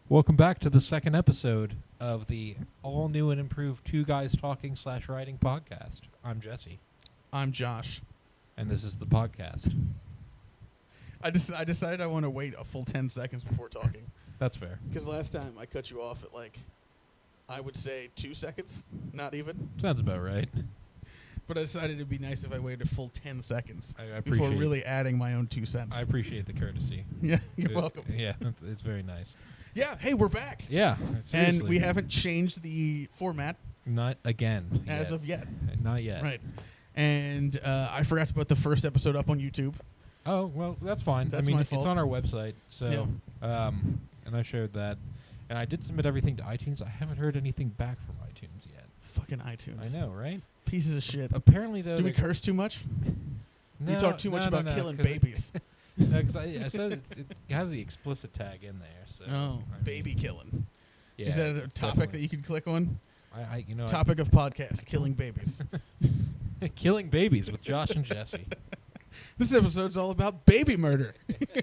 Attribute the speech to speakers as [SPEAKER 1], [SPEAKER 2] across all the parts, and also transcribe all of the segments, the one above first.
[SPEAKER 1] Welcome back to the second episode of the all-new and improved Two Guys Talking / Writing podcast. I'm Jesse.
[SPEAKER 2] I'm Josh.
[SPEAKER 1] And this is the podcast.
[SPEAKER 2] I decided I want to wait a full 10 seconds before talking.
[SPEAKER 1] That's fair.
[SPEAKER 2] Because last time I cut you off at I would say 2 seconds, not even.
[SPEAKER 1] Sounds about right.
[SPEAKER 2] But I decided it'd be nice if I waited a full 10 seconds
[SPEAKER 1] I
[SPEAKER 2] before really adding my own 2 cents.
[SPEAKER 1] I appreciate the courtesy.
[SPEAKER 2] Yeah, you're welcome.
[SPEAKER 1] Yeah, it's very nice.
[SPEAKER 2] Yeah, hey, we're back.
[SPEAKER 1] Yeah, seriously.
[SPEAKER 2] And we haven't changed the format.
[SPEAKER 1] Not again.
[SPEAKER 2] As of yet.
[SPEAKER 1] Not yet.
[SPEAKER 2] Right. And I forgot to put the first episode up on YouTube.
[SPEAKER 1] Oh, well, that's fine.
[SPEAKER 2] That's
[SPEAKER 1] I mean,
[SPEAKER 2] my
[SPEAKER 1] it's
[SPEAKER 2] fault.
[SPEAKER 1] on our website, so,
[SPEAKER 2] Yeah.
[SPEAKER 1] and I showed that. And I did submit everything to iTunes. I haven't heard anything back from iTunes yet.
[SPEAKER 2] Fucking iTunes.
[SPEAKER 1] I know, right?
[SPEAKER 2] Pieces of shit.
[SPEAKER 1] Apparently, though.
[SPEAKER 2] Do we curse too much?
[SPEAKER 1] No,
[SPEAKER 2] we talk too much about killing babies.
[SPEAKER 1] No, because I said it has the explicit tag in there. So
[SPEAKER 2] baby killing.
[SPEAKER 1] Yeah,
[SPEAKER 2] is that a topic that you could click on? Topic of podcast: killing babies.
[SPEAKER 1] Killing babies with Josh and Jesse.
[SPEAKER 2] This episode's all about baby murder.
[SPEAKER 1] We're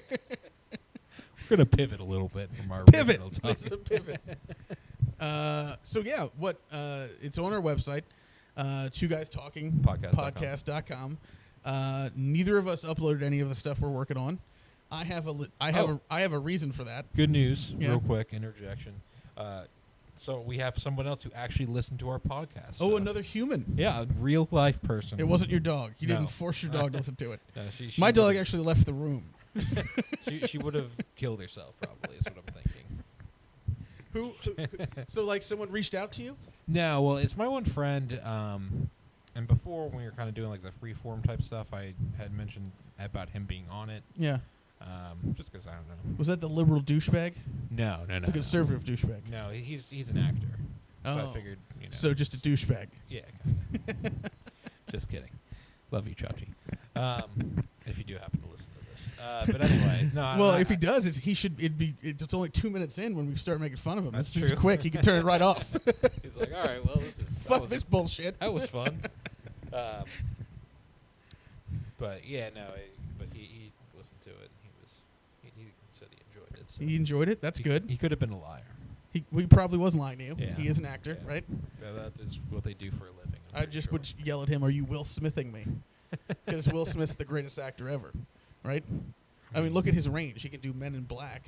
[SPEAKER 1] gonna pivot a little bit from our original topic.
[SPEAKER 2] There's a pivot. So yeah, it's on our website, Two Guys Talking Podcast.com. Neither of us uploaded any of the stuff we're working on. I have a reason for that.
[SPEAKER 1] Good news,
[SPEAKER 2] Yeah.
[SPEAKER 1] real quick interjection. So we have someone else who actually listened to our podcast.
[SPEAKER 2] Oh, another human.
[SPEAKER 1] Yeah, a real life person.
[SPEAKER 2] It wasn't your dog. You
[SPEAKER 1] No.
[SPEAKER 2] didn't force your dog to listen to it.
[SPEAKER 1] No, she
[SPEAKER 2] My dog
[SPEAKER 1] would've-
[SPEAKER 2] actually left the room.
[SPEAKER 1] she would have killed herself, probably, is what I'm thinking.
[SPEAKER 2] So someone reached out to you?
[SPEAKER 1] No, well, it's my one friend, and before when we were kind of doing the free-form type stuff, I had mentioned about him being on it.
[SPEAKER 2] Yeah.
[SPEAKER 1] Just because I don't know.
[SPEAKER 2] Was that the liberal douchebag?
[SPEAKER 1] No.
[SPEAKER 2] The conservative douchebag?
[SPEAKER 1] No, he's an actor.
[SPEAKER 2] Oh.
[SPEAKER 1] So I figured,
[SPEAKER 2] So just a douchebag.
[SPEAKER 1] Yeah, kinda. Just kidding. Love you, Chachi. If you do happen to listen to this. But anyway, no.
[SPEAKER 2] Well, if he does, it's only 2 minutes in when we start making fun of him.
[SPEAKER 1] That's
[SPEAKER 2] It's
[SPEAKER 1] true.
[SPEAKER 2] quick. He can turn it right off.
[SPEAKER 1] He's like, all right, well,
[SPEAKER 2] Fuck this bullshit.
[SPEAKER 1] That was fun. But yeah, no. But he listened to it. He said he enjoyed it. So
[SPEAKER 2] He enjoyed it. That's good.
[SPEAKER 1] He could have been a liar.
[SPEAKER 2] He probably wasn't lying to you.
[SPEAKER 1] Yeah.
[SPEAKER 2] He is an actor,
[SPEAKER 1] Yeah.
[SPEAKER 2] right?
[SPEAKER 1] Yeah, that is what they do for a living. I'm
[SPEAKER 2] I
[SPEAKER 1] pretty
[SPEAKER 2] just
[SPEAKER 1] sure.
[SPEAKER 2] would yell at him, "Are you Will Smithing me?" Because Will Smith's the greatest actor ever, right? I mean, look at his range. He can do Men in Black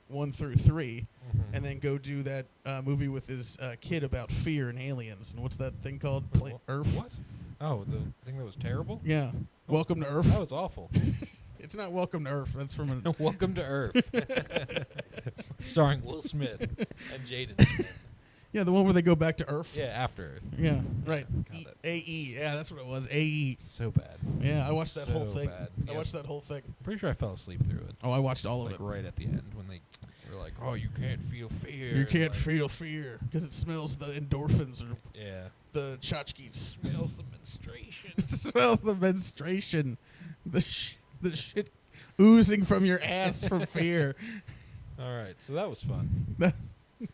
[SPEAKER 2] 1 through 3, and then go do that movie with his kid about fear and aliens. And what's that thing called? Earth?
[SPEAKER 1] What? Oh, the thing that was terrible?
[SPEAKER 2] Yeah. Welcome to Earth.
[SPEAKER 1] That was awful.
[SPEAKER 2] It's not Welcome to Earth. That's from
[SPEAKER 1] Welcome to Earth. Starring Will Smith and Jaden Smith.
[SPEAKER 2] Yeah, the one where they go back to Earth.
[SPEAKER 1] Yeah, After Earth.
[SPEAKER 2] Yeah, right.
[SPEAKER 1] God, that-
[SPEAKER 2] AE. Yeah, that's what it was. AE.
[SPEAKER 1] So bad.
[SPEAKER 2] Yeah, I watched that whole
[SPEAKER 1] So
[SPEAKER 2] thing.
[SPEAKER 1] bad.
[SPEAKER 2] I watched that whole thing.
[SPEAKER 1] Pretty sure I fell asleep through it.
[SPEAKER 2] Oh, I watched all of it.
[SPEAKER 1] Right at the end when they were like, "Oh, you can't feel fear."
[SPEAKER 2] You can't
[SPEAKER 1] like,
[SPEAKER 2] feel fear because it smells the endorphins or
[SPEAKER 1] Yeah.
[SPEAKER 2] the tchotchkes.
[SPEAKER 1] Smells the menstruation.
[SPEAKER 2] It smells the menstruation. The shit oozing from your ass from fear.
[SPEAKER 1] All right, so that was fun.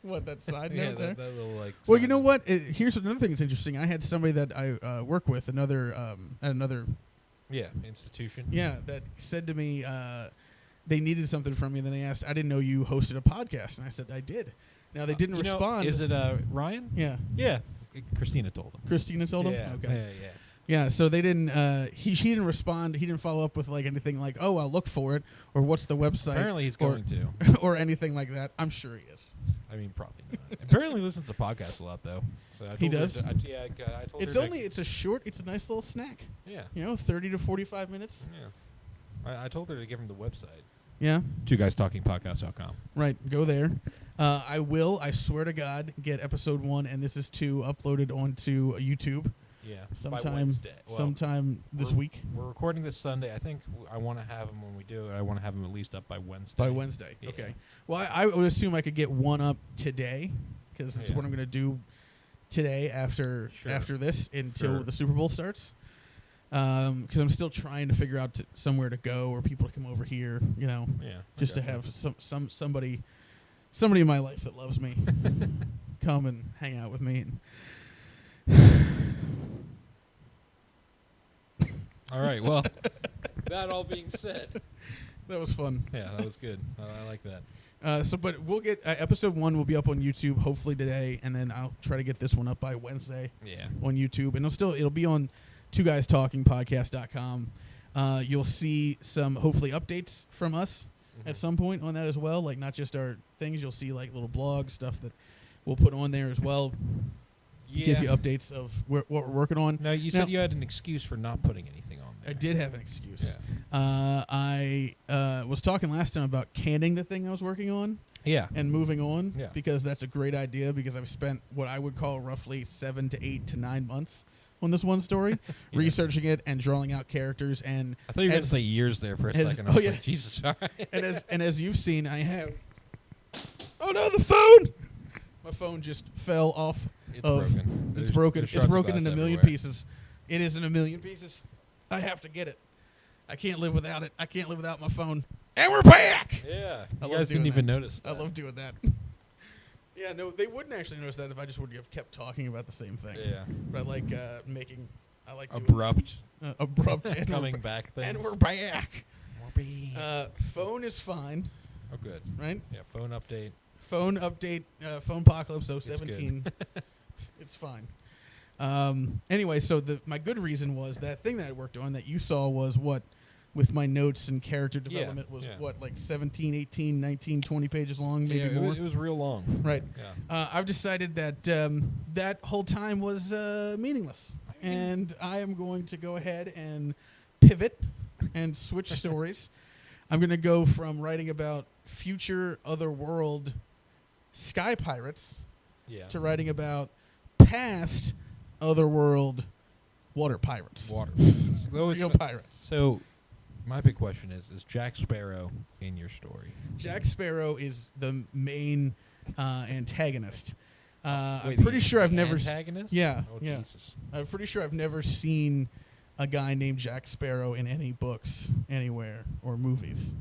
[SPEAKER 2] What, that side
[SPEAKER 1] Yeah,
[SPEAKER 2] note there?
[SPEAKER 1] that little
[SPEAKER 2] Well,
[SPEAKER 1] side
[SPEAKER 2] you know
[SPEAKER 1] note.
[SPEAKER 2] what? Here's another thing that's interesting. I had somebody that I work with, at another
[SPEAKER 1] Yeah, institution.
[SPEAKER 2] yeah, that said to me they needed something from me, and then they asked, I didn't know you hosted a podcast, and I said, I did. Now, they didn't respond.
[SPEAKER 1] Is it Ryan?
[SPEAKER 2] Yeah.
[SPEAKER 1] Yeah. Christina told him.
[SPEAKER 2] Christina told him?
[SPEAKER 1] Yeah,
[SPEAKER 2] Okay.
[SPEAKER 1] yeah.
[SPEAKER 2] Yeah, so they didn't. She didn't respond. He didn't follow up with anything like, "Oh, I'll look for it," or "What's the website?"
[SPEAKER 1] Apparently, he's going to.
[SPEAKER 2] or anything like that. I'm sure he is.
[SPEAKER 1] I mean, probably not. Apparently, he listens to podcasts a lot, though. So I
[SPEAKER 2] He
[SPEAKER 1] told her
[SPEAKER 2] does?
[SPEAKER 1] to- I told
[SPEAKER 2] It's
[SPEAKER 1] her.
[SPEAKER 2] it's a nice little snack.
[SPEAKER 1] Yeah.
[SPEAKER 2] 30 to 45 minutes.
[SPEAKER 1] Yeah. I told her to give him the website.
[SPEAKER 2] Yeah,
[SPEAKER 1] TwoGuysTalkingPodcast.com.
[SPEAKER 2] right. Go there. I swear to God, get episode 1 and this is 2 uploaded onto YouTube.
[SPEAKER 1] Yeah.
[SPEAKER 2] Sometime,
[SPEAKER 1] by Wednesday. Well,
[SPEAKER 2] sometime this week.
[SPEAKER 1] We're recording this Sunday. I think I want to have him when we do it. I want to have him at least up by Wednesday.
[SPEAKER 2] By Wednesday.
[SPEAKER 1] Yeah.
[SPEAKER 2] Okay. Well, I would assume I could get one up today because that's
[SPEAKER 1] Yeah.
[SPEAKER 2] what I'm going to do today after this until the Super Bowl starts. Because I'm still trying to figure out somewhere to go or people to come over here.
[SPEAKER 1] Yeah.
[SPEAKER 2] Just to have somebody in my life that loves me come and hang out with me.
[SPEAKER 1] All right. Well, that all being said,
[SPEAKER 2] That was fun.
[SPEAKER 1] yeah, that was good. I like that.
[SPEAKER 2] But we'll get episode 1 will be up on YouTube hopefully today, and then I'll try to get this one up by Wednesday.
[SPEAKER 1] Yeah.
[SPEAKER 2] On YouTube, and it'll be on twoguystalkingpodcast.com. You'll see some hopefully updates from us at some point on that as well, like not just our things. You'll see like little blog stuff that we'll put on there as well.
[SPEAKER 1] Yeah.
[SPEAKER 2] Give you updates of what we're working on.
[SPEAKER 1] No, you said you had an excuse for not putting anything on there.
[SPEAKER 2] I did have an excuse.
[SPEAKER 1] Yeah.
[SPEAKER 2] I was talking last time about canning the thing I was working on.
[SPEAKER 1] Yeah.
[SPEAKER 2] And moving on,
[SPEAKER 1] Yeah.
[SPEAKER 2] because that's a great idea, because I've spent what I would call roughly 7 to 8 to 9 months on this one story,
[SPEAKER 1] Yeah.
[SPEAKER 2] researching it and drawing out characters. And
[SPEAKER 1] I thought you were going to say years there for a second. I was like, Jesus. All right.
[SPEAKER 2] and as you've seen, I have. Oh no, the phone! My phone just fell off.
[SPEAKER 1] It's broken.
[SPEAKER 2] It's broken.
[SPEAKER 1] There's
[SPEAKER 2] It's
[SPEAKER 1] shards of
[SPEAKER 2] broken in
[SPEAKER 1] glass
[SPEAKER 2] a million
[SPEAKER 1] everywhere.
[SPEAKER 2] pieces. It is in a million pieces. I have to get it. I can't live without it. I can't live without my phone. And we're back!
[SPEAKER 1] Yeah.
[SPEAKER 2] I
[SPEAKER 1] You
[SPEAKER 2] love
[SPEAKER 1] guys didn't
[SPEAKER 2] doing
[SPEAKER 1] even
[SPEAKER 2] that.
[SPEAKER 1] notice that.
[SPEAKER 2] I love doing that. Yeah, no, they wouldn't actually notice that if I just would have kept talking about the same thing.
[SPEAKER 1] Yeah.
[SPEAKER 2] But I like doing
[SPEAKER 1] Abrupt.
[SPEAKER 2] abrupt and
[SPEAKER 1] Coming
[SPEAKER 2] we're
[SPEAKER 1] back things.
[SPEAKER 2] and we're back.
[SPEAKER 1] We're back.
[SPEAKER 2] Phone is fine,
[SPEAKER 1] Oh, good.
[SPEAKER 2] right?
[SPEAKER 1] Yeah, phone update.
[SPEAKER 2] Phone update, phone apocalypse
[SPEAKER 1] good.
[SPEAKER 2] 017. It's fine. Anyway, so my good reason was that thing that I worked on that you saw was what, with my notes and character development, was what, like 17, 18, 19, 20 pages long, maybe more?
[SPEAKER 1] It was real long.
[SPEAKER 2] Right.
[SPEAKER 1] Yeah.
[SPEAKER 2] I've decided that that whole time was meaningless. And I am going to go ahead and pivot and switch stories. I'm going to go from writing about future otherworld sky pirates
[SPEAKER 1] Yeah.
[SPEAKER 2] to writing about past otherworld water pirates.
[SPEAKER 1] Water. It's always
[SPEAKER 2] Real
[SPEAKER 1] been-
[SPEAKER 2] pirates.
[SPEAKER 1] So, my big question is Jack Sparrow in your story?
[SPEAKER 2] Jack Sparrow is the main antagonist. I'm
[SPEAKER 1] Wait,
[SPEAKER 2] pretty sure I've never...
[SPEAKER 1] Antagonist?
[SPEAKER 2] Yeah,
[SPEAKER 1] Oh,
[SPEAKER 2] yeah.
[SPEAKER 1] Jesus.
[SPEAKER 2] I'm pretty sure I've never seen a guy named Jack Sparrow in any books anywhere or movies.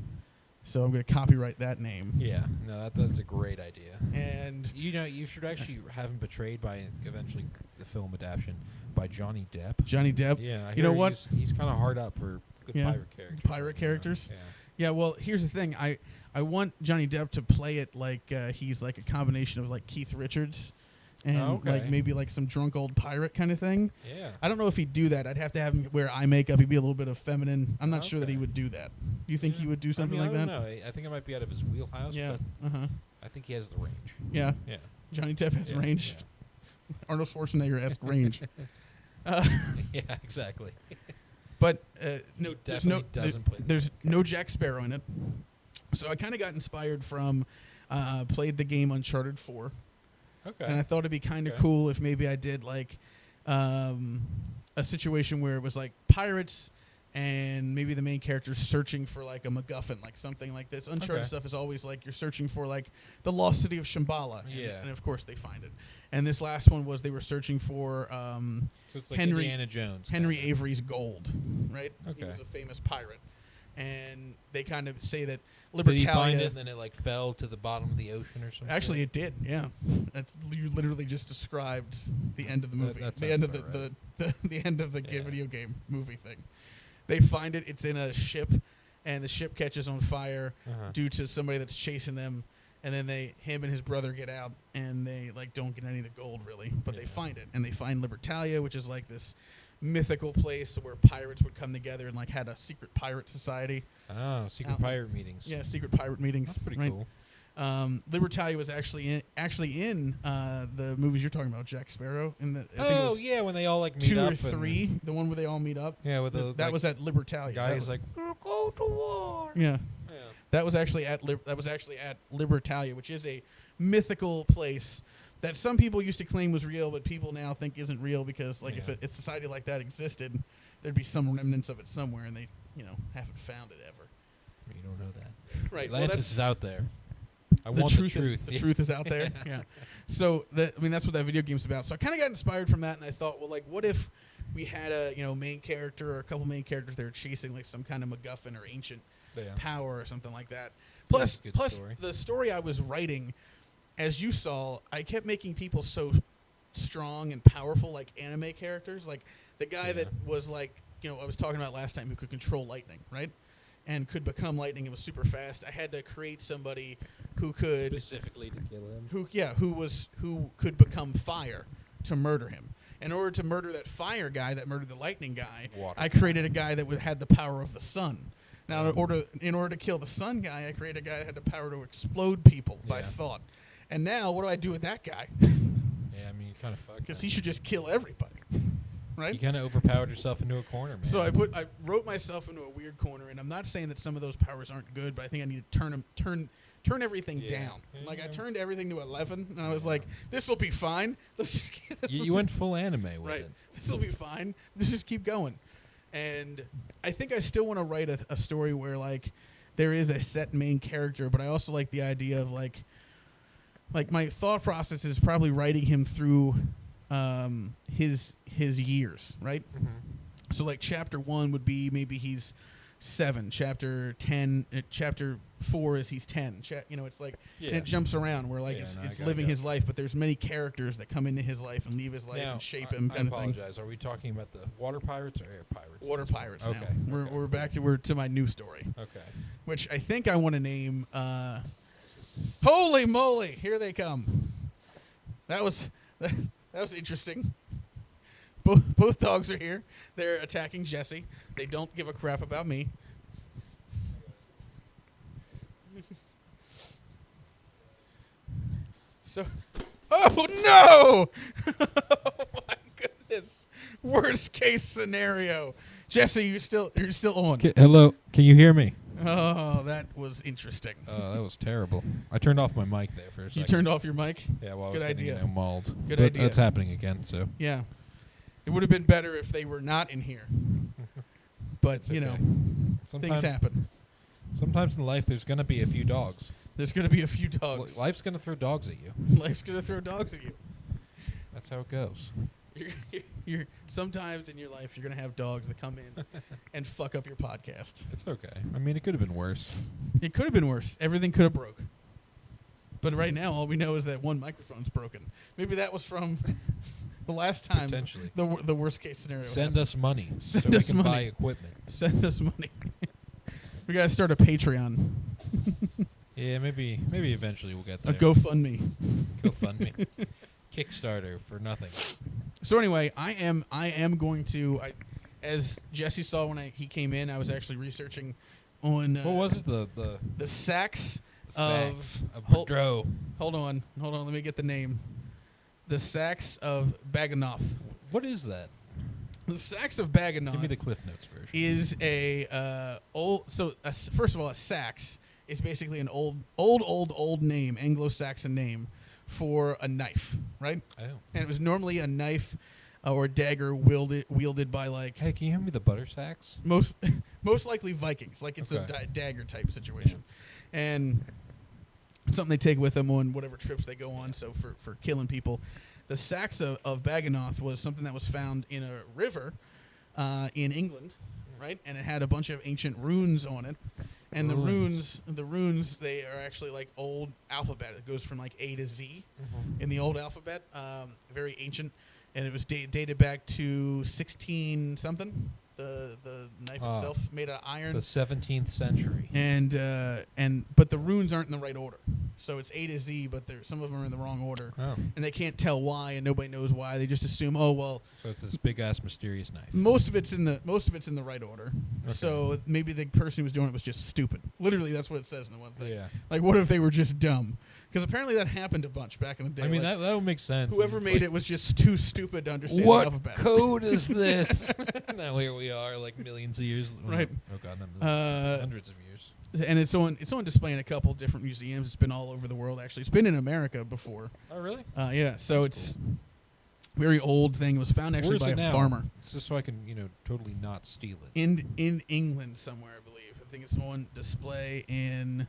[SPEAKER 2] So I'm going to copyright that name.
[SPEAKER 1] Yeah. No, that's a great idea.
[SPEAKER 2] And
[SPEAKER 1] You should actually have him betrayed by eventually the film adaptation by Johnny Depp.
[SPEAKER 2] Johnny Depp.
[SPEAKER 1] Yeah. I
[SPEAKER 2] You know
[SPEAKER 1] hear
[SPEAKER 2] what?
[SPEAKER 1] He's kind of hard up for good
[SPEAKER 2] Yeah.
[SPEAKER 1] pirate characters.
[SPEAKER 2] Pirate characters?
[SPEAKER 1] Yeah.
[SPEAKER 2] Yeah, well, here's the thing. I want Johnny Depp to play it like he's like a combination of like Keith Richards and
[SPEAKER 1] Okay.
[SPEAKER 2] like maybe like some drunk old pirate kind of thing.
[SPEAKER 1] Yeah.
[SPEAKER 2] I don't know if he'd do that. I'd have to have him wear eye makeup. He'd be a little bit of feminine. I'm not sure that he
[SPEAKER 1] Okay.
[SPEAKER 2] would do that. Do you think he would do something
[SPEAKER 1] I
[SPEAKER 2] like
[SPEAKER 1] don't
[SPEAKER 2] that?
[SPEAKER 1] know. I think it might be out of his wheelhouse.
[SPEAKER 2] Yeah.
[SPEAKER 1] But
[SPEAKER 2] Uh-huh.
[SPEAKER 1] I think he has the range.
[SPEAKER 2] Yeah.
[SPEAKER 1] Yeah.
[SPEAKER 2] Johnny Depp has
[SPEAKER 1] Yeah,
[SPEAKER 2] range. Arnold Schwarzenegger-esque range.
[SPEAKER 1] Yeah, yeah exactly.
[SPEAKER 2] But no, there's no
[SPEAKER 1] Definitely doesn't play.
[SPEAKER 2] there's no Jack Sparrow in it. So I kind of got inspired from played the game Uncharted 4,
[SPEAKER 1] Okay.
[SPEAKER 2] and I thought it'd be kind of
[SPEAKER 1] Okay.
[SPEAKER 2] cool if maybe I did like a situation where it was like pirates and maybe the main character's searching for like a MacGuffin, like something like this. Uncharted
[SPEAKER 1] Okay.
[SPEAKER 2] stuff is always like you're searching for like the lost city of Shambhala,
[SPEAKER 1] Yeah.
[SPEAKER 2] and of course they find it. And this last one was they were searching for
[SPEAKER 1] So it's like
[SPEAKER 2] Henry-
[SPEAKER 1] Indiana Jones.
[SPEAKER 2] Henry
[SPEAKER 1] kinda.
[SPEAKER 2] Avery's gold, right? He
[SPEAKER 1] Okay.
[SPEAKER 2] was a famous pirate. And they kind of say that
[SPEAKER 1] Did he
[SPEAKER 2] Libertalia...
[SPEAKER 1] find it and then it like fell to the bottom of the ocean or something?
[SPEAKER 2] Actually, it did, yeah. You literally just described the end of the movie.
[SPEAKER 1] that
[SPEAKER 2] The end
[SPEAKER 1] sounds
[SPEAKER 2] of
[SPEAKER 1] about
[SPEAKER 2] the end of the
[SPEAKER 1] Yeah.
[SPEAKER 2] video game movie thing. They find it, it's in a ship, and the ship catches on fire due to somebody that's chasing them. And then him and his brother get out, and they like don't get any of the gold really, but they
[SPEAKER 1] Yeah.
[SPEAKER 2] find it, and they find Libertalia, which is like this mythical place where pirates would come together and like had a secret pirate society.
[SPEAKER 1] Oh, secret
[SPEAKER 2] Out-
[SPEAKER 1] pirate meetings.
[SPEAKER 2] Yeah, secret pirate meetings.
[SPEAKER 1] That's pretty
[SPEAKER 2] right?
[SPEAKER 1] cool.
[SPEAKER 2] Libertalia was actually in the movies you're talking about, Jack Sparrow. I think it
[SPEAKER 1] Oh
[SPEAKER 2] was
[SPEAKER 1] yeah, when they all like meet
[SPEAKER 2] 2
[SPEAKER 1] up
[SPEAKER 2] or
[SPEAKER 1] and
[SPEAKER 2] 3, the one where they all meet up.
[SPEAKER 1] Yeah, with the
[SPEAKER 2] that
[SPEAKER 1] like,
[SPEAKER 2] was at Libertalia.
[SPEAKER 1] guy
[SPEAKER 2] That
[SPEAKER 1] who's
[SPEAKER 2] was-
[SPEAKER 1] like, we'll go to war.
[SPEAKER 2] yeah.
[SPEAKER 1] Yeah.
[SPEAKER 2] That was actually at Libertalia, which is a mythical place that some people used to claim was real, but people now think isn't real because, like, if
[SPEAKER 1] Yeah.
[SPEAKER 2] a society like that existed, there'd be some remnants of it somewhere, and they, haven't found it ever.
[SPEAKER 1] You don't know that.
[SPEAKER 2] Right. Well,
[SPEAKER 1] Atlantis is out there. I
[SPEAKER 2] the
[SPEAKER 1] want
[SPEAKER 2] truth
[SPEAKER 1] the truth.
[SPEAKER 2] the truth is out there. Yeah. So that's what that video game's about. So I kind of got inspired from that, and I thought, well, like, what if we had a main character or a couple main characters that are chasing like some kind of MacGuffin or ancient
[SPEAKER 1] Yeah.
[SPEAKER 2] power or something like that.
[SPEAKER 1] That's a good
[SPEAKER 2] Plus,
[SPEAKER 1] story.
[SPEAKER 2] the story I was writing, as you saw, I kept making people so strong and powerful, like anime characters. Like the guy
[SPEAKER 1] Yeah.
[SPEAKER 2] that was like, I was talking about last time, who could control lightning, right? And could become lightning and was super fast. I had to create somebody who could
[SPEAKER 1] Specifically to kill him.
[SPEAKER 2] who could become fire to murder him. In order to murder that fire guy that murdered the lightning guy,
[SPEAKER 1] Water.
[SPEAKER 2] I created a guy that had the power of the sun. Now, in order to kill the sun guy, I created a guy that had the power to explode people by thought. And now, what do I do with that guy?
[SPEAKER 1] Yeah, I mean, you kind of fucked.
[SPEAKER 2] Because he should just kill everybody, right?
[SPEAKER 1] You kind of overpowered yourself into a corner, man.
[SPEAKER 2] So I wrote myself into a weird corner, and I'm not saying that some of those powers aren't good, but I think I need to turn everything down.
[SPEAKER 1] Yeah,
[SPEAKER 2] Like I turned everything to 11, and I was like, "This will be fine."
[SPEAKER 1] You went full anime with
[SPEAKER 2] right.
[SPEAKER 1] it.
[SPEAKER 2] This will be fine. Let's just keep going. And I think I still want to write a story where like there is a set main character, but I also like the idea of like my thought process is probably writing him through his years, right?
[SPEAKER 1] Mm-hmm.
[SPEAKER 2] So like chapter 1 would be maybe he's 7. Chapter 10, chapter 4 is he's 10. It's like and it jumps around where like it's living his life, but there's many characters that come into his life and leave his life and shape him.
[SPEAKER 1] I apologize. Are we talking about the water pirates or air pirates?
[SPEAKER 2] Water pirates.
[SPEAKER 1] Okay.
[SPEAKER 2] Now we're back to my new story.
[SPEAKER 1] Okay.
[SPEAKER 2] Which I think I want to name. Holy moly! Here they come. That was interesting. Both dogs are here. They're attacking Jesse. They don't give a crap about me. So, oh no! Oh my goodness! Worst case scenario. Jesse, you're still on.
[SPEAKER 1] Hello, can you hear me?
[SPEAKER 2] Oh, that was interesting.
[SPEAKER 1] That was terrible. I turned off my mic there for a second.
[SPEAKER 2] You turned off your mic?
[SPEAKER 1] Yeah, well, I
[SPEAKER 2] Good
[SPEAKER 1] was
[SPEAKER 2] idea.
[SPEAKER 1] getting mauled.
[SPEAKER 2] Good
[SPEAKER 1] But
[SPEAKER 2] idea.
[SPEAKER 1] That's happening again, so.
[SPEAKER 2] Yeah. It would have been better if they were not in here. But,
[SPEAKER 1] It's okay.
[SPEAKER 2] things happen.
[SPEAKER 1] Sometimes in life, there's going to be a few dogs.
[SPEAKER 2] There's going to be a few dogs.
[SPEAKER 1] Life's going to throw dogs at you.
[SPEAKER 2] Life's going to throw dogs at you.
[SPEAKER 1] That's how it goes.
[SPEAKER 2] You're sometimes in your life, you're going to have dogs that come in and fuck up your podcast.
[SPEAKER 1] It's okay. I mean, it could have been worse.
[SPEAKER 2] It could have been worse. Everything could have broke. But right now, all we know is that one microphone's broken. Maybe that was from the last time.
[SPEAKER 1] Potentially.
[SPEAKER 2] The worst case scenario.
[SPEAKER 1] Send us money
[SPEAKER 2] Send
[SPEAKER 1] so
[SPEAKER 2] us
[SPEAKER 1] we can
[SPEAKER 2] money.
[SPEAKER 1] buy equipment.
[SPEAKER 2] Send us money. We got to start a Patreon.
[SPEAKER 1] Yeah, maybe eventually we'll get there.
[SPEAKER 2] A GoFundMe.
[SPEAKER 1] GoFundMe. Kickstarter for nothing.
[SPEAKER 2] So anyway, I am going to, as Jesse saw when he came in, I was actually researching on
[SPEAKER 1] What was it?
[SPEAKER 2] the sax
[SPEAKER 1] Sax
[SPEAKER 2] of
[SPEAKER 1] of Bordeaux.
[SPEAKER 2] Hold on, let me get the name. The sax of Baganoth.
[SPEAKER 1] What is that?
[SPEAKER 2] The sax of Baganoth.
[SPEAKER 1] Give me the Cliff Notes version.
[SPEAKER 2] Is a first of all, a sax is basically an old name, Anglo-Saxon name for a knife, right?
[SPEAKER 1] Oh.
[SPEAKER 2] And it was normally a knife or a dagger wielded by like
[SPEAKER 1] Hey, can you hand me the butter sacks?
[SPEAKER 2] most likely Vikings, like it's
[SPEAKER 1] Okay.
[SPEAKER 2] a dagger type situation, and it's something they take with them on whatever trips they go on. So for killing people, the sax of Baganoth was something that was found in a river in England, right? And it had a bunch of ancient runes on it. And the runes, they are actually like old alphabet. It goes from like A to Z in the old alphabet. Very ancient, and it was dated back to 16 something. The knife itself made out of iron.
[SPEAKER 1] The 17th century.
[SPEAKER 2] But the runes aren't in the right order. So it's A to Z, but some of them are in the wrong order,
[SPEAKER 1] Oh.
[SPEAKER 2] and they can't tell why, and nobody knows why. They just assume, oh well.
[SPEAKER 1] So it's this big ass mysterious knife.
[SPEAKER 2] Most of it's in the right order.
[SPEAKER 1] Okay.
[SPEAKER 2] So maybe the person who was doing it was just stupid. Literally, that's what it says in the one thing.
[SPEAKER 1] Yeah.
[SPEAKER 2] Like, what if they were just dumb? Because apparently that happened a bunch back in the day.
[SPEAKER 1] I mean,
[SPEAKER 2] like,
[SPEAKER 1] that would make sense.
[SPEAKER 2] whoever
[SPEAKER 1] It's
[SPEAKER 2] made
[SPEAKER 1] like,
[SPEAKER 2] it was just too stupid to understand the
[SPEAKER 1] what
[SPEAKER 2] alphabet.
[SPEAKER 1] code is this? Now here we are, like millions of years.
[SPEAKER 2] Right.
[SPEAKER 1] Oh god, not millions. Hundreds of years.
[SPEAKER 2] And it's on display in a couple different museums. It's been all over the world, actually. It's been in America before.
[SPEAKER 1] Oh really?
[SPEAKER 2] Yeah. So it's very old thing. It was found actually
[SPEAKER 1] Where is
[SPEAKER 2] by
[SPEAKER 1] it
[SPEAKER 2] a
[SPEAKER 1] now?
[SPEAKER 2] farmer
[SPEAKER 1] It's just so I can, totally not steal it.
[SPEAKER 2] in England somewhere, I believe. I think it's on display in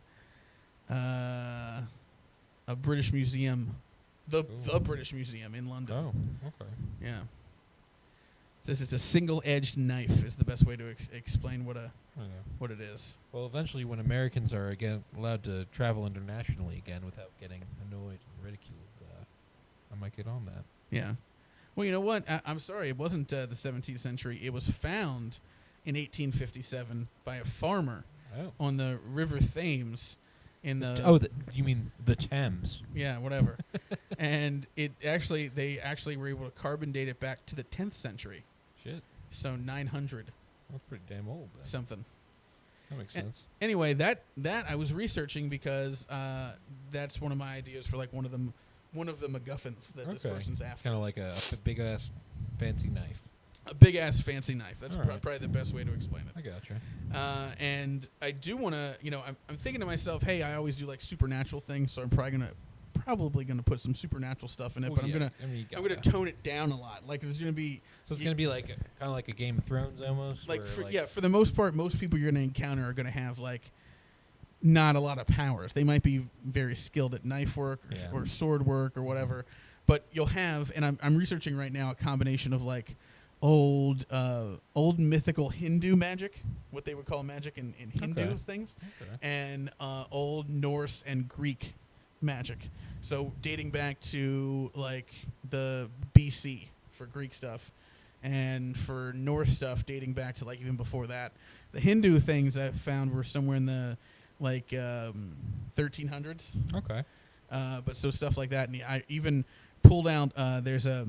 [SPEAKER 2] a British museum, the British Museum in London.
[SPEAKER 1] Oh, okay.
[SPEAKER 2] Yeah. It says it's a single-edged knife is the best way to explain what it is.
[SPEAKER 1] Well, eventually, when Americans are again allowed to travel internationally again without getting annoyed and ridiculed, I might get on that.
[SPEAKER 2] Yeah. Well, you know what? I'm sorry. It wasn't the 17th century. It was found in 1857 by a farmer
[SPEAKER 1] Oh.
[SPEAKER 2] on the River Thames in the
[SPEAKER 1] you mean the Thames?
[SPEAKER 2] yeah, whatever. And they actually were able to carbon date it back to the 10th century.
[SPEAKER 1] Shit,
[SPEAKER 2] So 900
[SPEAKER 1] that's pretty damn old. Then.
[SPEAKER 2] something.
[SPEAKER 1] That makes sense.
[SPEAKER 2] Anyway, that I was researching because that's one of my ideas for like one of the MacGuffins that this person's after.
[SPEAKER 1] Kind of like a big ass fancy knife.
[SPEAKER 2] A big ass fancy knife. That's probably the best way to explain it.
[SPEAKER 1] I gotcha.
[SPEAKER 2] And I do want to, I'm thinking to myself, hey, I always do like supernatural things, so I'm probably gonna put some supernatural stuff in it, but I'm gonna tone it down a lot. Like there's gonna be
[SPEAKER 1] it's gonna be like kind of like a Game of Thrones almost.
[SPEAKER 2] Like for the most part, most people you're gonna encounter are gonna have like not a lot of powers. They might be very skilled at knife work or sword work or whatever, but you'll have, and I'm researching right now a combination of like old mythical Hindu magic, what they would call magic in Hindu things, and old Norse and Greek magic. So dating back to like the BC for Greek stuff, and for Norse stuff dating back to like even before that. The Hindu things I found were somewhere in the like 1300s.
[SPEAKER 1] Okay.
[SPEAKER 2] But so stuff like that, and I even pulled out. There's a.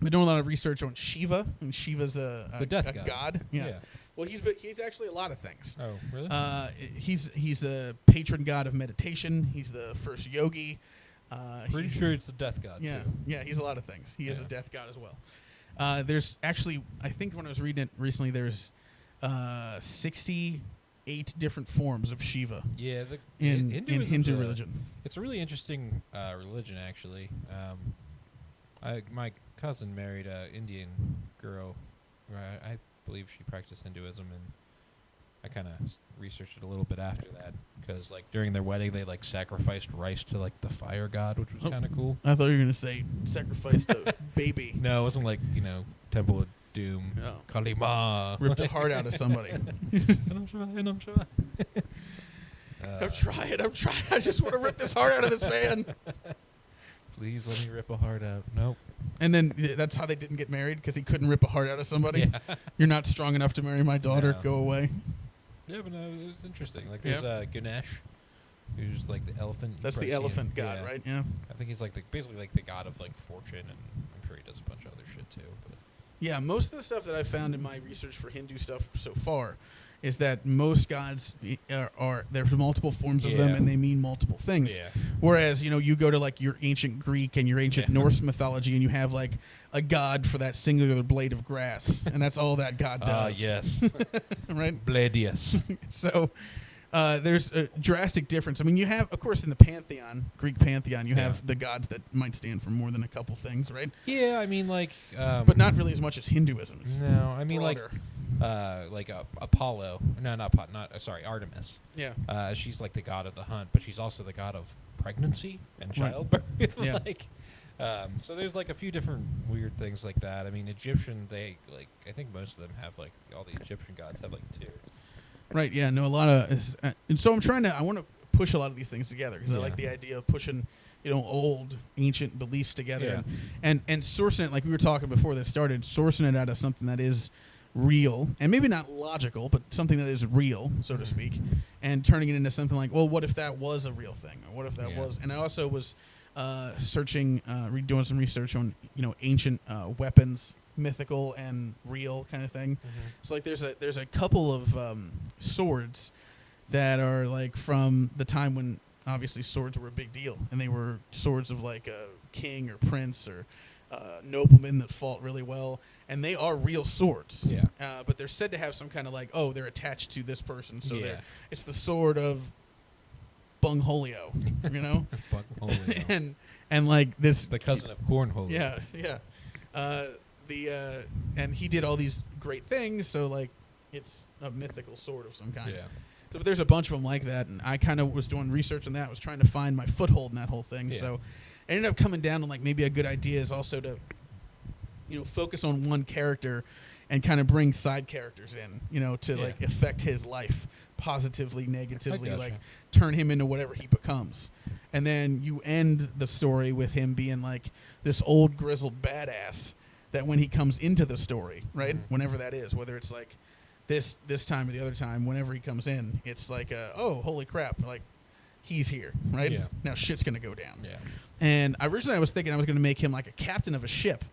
[SPEAKER 2] We're doing a lot of research on Shiva, and Shiva's
[SPEAKER 1] the death
[SPEAKER 2] god. Yeah. Well, he's actually a lot of things.
[SPEAKER 1] Oh, really?
[SPEAKER 2] He's a patron god of meditation. He's the first yogi.
[SPEAKER 1] Pretty sure it's the death god.
[SPEAKER 2] Yeah,
[SPEAKER 1] too.
[SPEAKER 2] yeah. He's a lot of things. He is a death god as well. There's actually, I think when I was reading it recently, there's 68 different forms of Shiva.
[SPEAKER 1] Yeah,
[SPEAKER 2] in Hindu religion.
[SPEAKER 1] It's a really interesting religion, actually. My cousin married an Indian girl. I believe she practiced Hinduism, and I kind of researched it a little bit after that because, like, during their wedding, they like sacrificed rice to like the fire god, which was kind of cool.
[SPEAKER 2] I thought you were gonna say sacrificed a baby.
[SPEAKER 1] No, it wasn't like Temple of Doom, Kalima,
[SPEAKER 2] ripped the heart out of somebody.
[SPEAKER 1] I'm trying.
[SPEAKER 2] I'm trying. I just want to rip this heart out of this man.
[SPEAKER 1] Please let me rip a heart out. Nope.
[SPEAKER 2] And then that's how they didn't get married, because he couldn't rip a heart out of somebody.
[SPEAKER 1] Yeah.
[SPEAKER 2] You're not strong enough to marry my daughter.
[SPEAKER 1] No.
[SPEAKER 2] Go away.
[SPEAKER 1] Yeah, but no, it was interesting. Like there's Ganesh, who's like the elephant.
[SPEAKER 2] That's the elephant god, right? Yeah.
[SPEAKER 1] I think he's like basically like the god of like fortune, and I'm sure he does a bunch of other shit too. But
[SPEAKER 2] yeah, most of the stuff that I found in my research for Hindu stuff so far is that most gods are there's multiple forms of them, and they mean multiple things.
[SPEAKER 1] Yeah.
[SPEAKER 2] Whereas, you go to like your ancient Greek and your ancient Norse mythology, and you have like a god for that singular blade of grass, and that's all that god does.
[SPEAKER 1] Yes.
[SPEAKER 2] Right?
[SPEAKER 1] Bladius.
[SPEAKER 2] So there's a drastic difference. I mean, you have, of course, in the pantheon, Greek pantheon, you have the gods that might stand for more than a couple things, right?
[SPEAKER 1] Yeah, I mean, like...
[SPEAKER 2] but not really as much as Hinduism.
[SPEAKER 1] No, I mean,
[SPEAKER 2] broader.
[SPEAKER 1] like Apollo. No, sorry, Artemis.
[SPEAKER 2] Yeah.
[SPEAKER 1] She's like the god of the hunt, but she's also the god of pregnancy and childbirth.
[SPEAKER 2] Yeah.
[SPEAKER 1] So there's like a few different weird things like that. I mean, Egyptian, I think most of them have like, all the Egyptian gods have like two.
[SPEAKER 2] Right, yeah, no, a lot of... and so I want to push a lot of these things together, because I like the idea of pushing, old, ancient beliefs together. And sourcing it, like we were talking before this started, sourcing it out of something that is real, and maybe not logical, but something that is real, so to speak, and turning it into something like, well, what if that was a real thing? Or what if that was... And I also was searching, doing some research on, ancient weapons, mythical and real kind of thing. So like there's a couple of swords that are like from the time when obviously swords were a big deal, and they were swords of like a king or prince or noblemen that fought really well, and they are real swords. But they're said to have some kind of like, they're attached to this person, so it's the sword of Bungholio,
[SPEAKER 1] Bungholio.
[SPEAKER 2] and like this,
[SPEAKER 1] the cousin of Cornholio.
[SPEAKER 2] Yeah. And he did all these great things, so like it's a mythical sword of some kind.
[SPEAKER 1] Yeah.
[SPEAKER 2] So, but there's a bunch of them like that, and I kind of was doing research on that. I was trying to find my foothold in that whole thing.
[SPEAKER 1] Yeah.
[SPEAKER 2] So I ended up coming down on like maybe a good idea is also to, focus on one character and kind of bring side characters in, to like affect his life positively, negatively, like turn him into whatever he becomes. And then you end the story with him being like this old grizzled badass that when he comes into the story, right, whenever that is, whether it's like this time or the other time, whenever he comes in, it's like, oh, holy crap, like he's here, right?
[SPEAKER 1] Yeah.
[SPEAKER 2] Now shit's gonna go down.
[SPEAKER 1] Yeah.
[SPEAKER 2] And originally I was thinking I was gonna make him like a captain of a ship,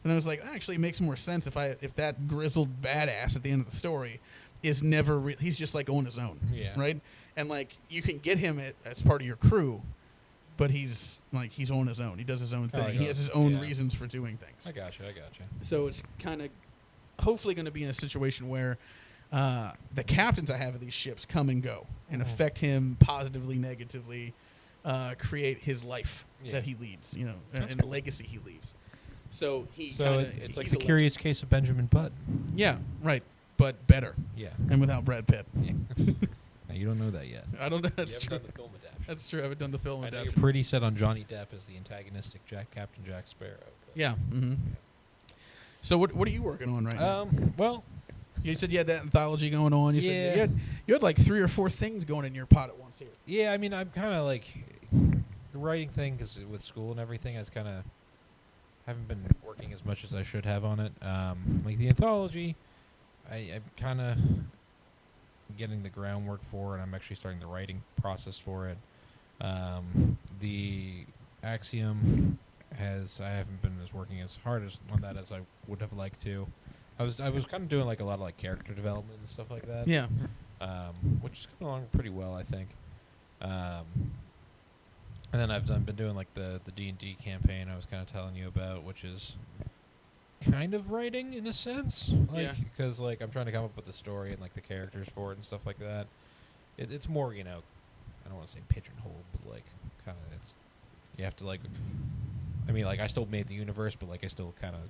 [SPEAKER 2] and I was like, actually, it makes more sense if that grizzled badass at the end of the story is never he's just like on his own,
[SPEAKER 1] Yeah.
[SPEAKER 2] right? And like you can get him as part of your crew, but he's on his own. He does his own thing. He has his own reasons for doing things.
[SPEAKER 1] I gotcha.
[SPEAKER 2] So it's kind of hopefully going to be in a situation where the captains I have of these ships come and go and affect him positively, negatively, create his life that he leads, and the legacy he leaves. So
[SPEAKER 1] it's like the curious case of Benjamin Button.
[SPEAKER 2] Yeah, right, but better.
[SPEAKER 1] Yeah.
[SPEAKER 2] And without Brad Pitt.
[SPEAKER 1] Yeah. Now, you don't know that yet.
[SPEAKER 2] I don't know. That's
[SPEAKER 1] you
[SPEAKER 2] true.
[SPEAKER 1] haven't done the film adaptation.
[SPEAKER 2] That's true. I haven't done the film
[SPEAKER 1] I know
[SPEAKER 2] adaptation.
[SPEAKER 1] you're pretty set on Johnny Depp as the antagonistic Captain Jack Sparrow.
[SPEAKER 2] Yeah. Mm-hmm. So what are you working on right now?
[SPEAKER 1] Well,
[SPEAKER 2] you said you had that anthology going on. You said you had like 3 or 4 things going in your pot at once here.
[SPEAKER 1] yeah. I mean, I'm kind of like the writing thing because with school and everything, I kind of haven't been working as much as I should have on it. Like the anthology, I'm kind of getting the groundwork for, and I'm actually starting the writing process for it. The Axiom I haven't been working as hard on that as I would have liked to. I was kind of doing like a lot of like character development and stuff like that.
[SPEAKER 2] Yeah.
[SPEAKER 1] Which is coming along pretty well, I think. And then I've been doing like the D&D campaign I was kind of telling you about, which is kind of writing in a sense, because like I'm trying to come up with the story and like the characters for it and stuff like that. It's more, I don't want to say pigeonholed, but like kind of you have to like. I mean, like I still made the universe, but like I still kind of